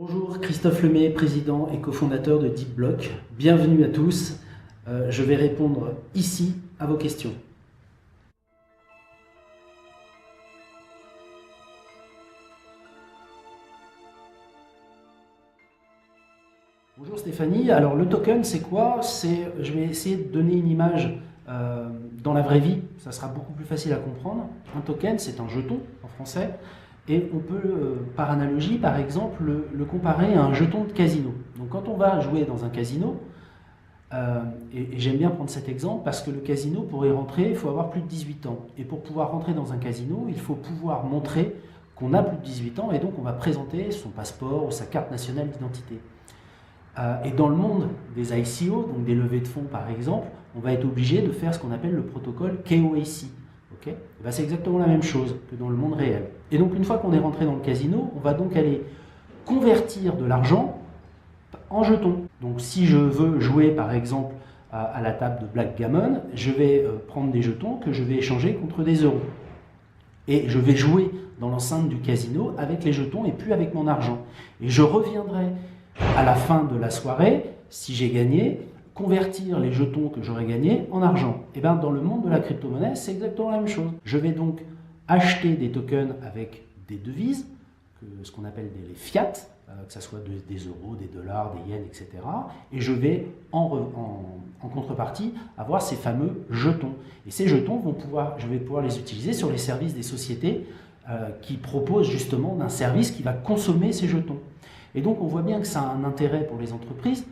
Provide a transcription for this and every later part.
Bonjour, Christophe Lemay, président et cofondateur de DeepBlock. Bienvenue à tous. Je vais répondre ici à vos questions. Bonjour Stéphanie. Alors le token, c'est quoi? Je vais essayer de donner une image dans la vraie vie. Ça sera beaucoup plus facile à comprendre. Un token, c'est un jeton en français. Et on peut, par analogie, par exemple, le comparer à un jeton de casino. Donc quand on va jouer dans un casino, et j'aime bien prendre cet exemple parce que le casino, pour y rentrer, il faut avoir plus de 18 ans. Et pour pouvoir rentrer dans un casino, il faut pouvoir montrer qu'on a plus de 18 ans et donc on va présenter son passeport ou sa carte nationale d'identité. Et dans le monde des ICO, donc des levées de fonds par exemple, on va être obligé de faire ce qu'on appelle le protocole KYC. Okay, ben c'est exactement la même chose que dans le monde réel. Et donc une fois qu'on est rentré dans le casino, on va donc aller convertir de l'argent en jetons. Donc si je veux jouer par exemple à la table de Blackgammon, je vais prendre des jetons que je vais échanger contre des euros. Et je vais jouer dans l'enceinte du casino avec les jetons et puis avec mon argent. Et je reviendrai à la fin de la soirée, si j'ai gagné, convertir les jetons que j'aurais gagnés en argent. Et bien dans le monde de la crypto-monnaie, c'est exactement la même chose. Je vais donc acheter des tokens avec des devises, ce qu'on appelle les fiat, que ce soit des euros, des dollars, des yens, etc. Et je vais en contrepartie avoir ces fameux jetons. Et ces jetons, je vais pouvoir les utiliser sur les services des sociétés qui proposent justement d'un service qui va consommer ces jetons. Et donc on voit bien que ça a un intérêt pour les entreprises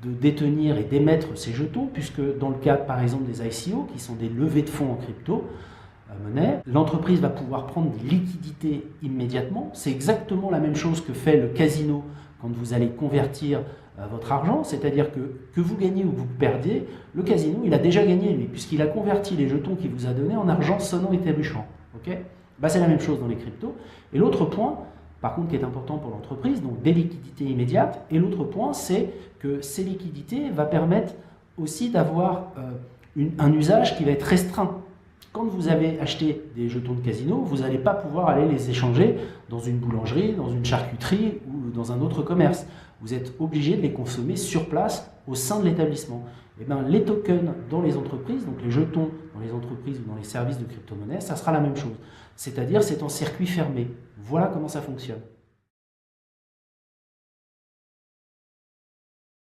de détenir et d'émettre ces jetons, puisque dans le cadre par exemple des ICO, qui sont des levées de fonds en crypto-monnaie, l'entreprise va pouvoir prendre des liquidités immédiatement. C'est exactement la même chose que fait le casino quand vous allez convertir votre argent, c'est-à-dire que vous gagnez ou que vous perdiez, le casino il a déjà gagné lui, puisqu'il a converti les jetons qu'il vous a donnés en argent sonnant et trébuchant. Okay, bah, c'est la même chose dans les cryptos. Et l'autre point, par contre, qui est important pour l'entreprise, donc des liquidités immédiates. Et l'autre point, c'est que ces liquidités vont permettre aussi d'avoir un usage qui va être restreint. Quand vous avez acheté des jetons de casino, vous n'allez pas pouvoir aller les échanger dans une boulangerie, dans une charcuterie ou dans un autre commerce. Vous êtes obligé de les consommer sur place au sein de l'établissement. Et bien, les tokens dans les entreprises, donc les jetons dans les entreprises ou dans les services de crypto-monnaie, ça sera la même chose. C'est-à-dire, c'est en circuit fermé. Voilà comment ça fonctionne.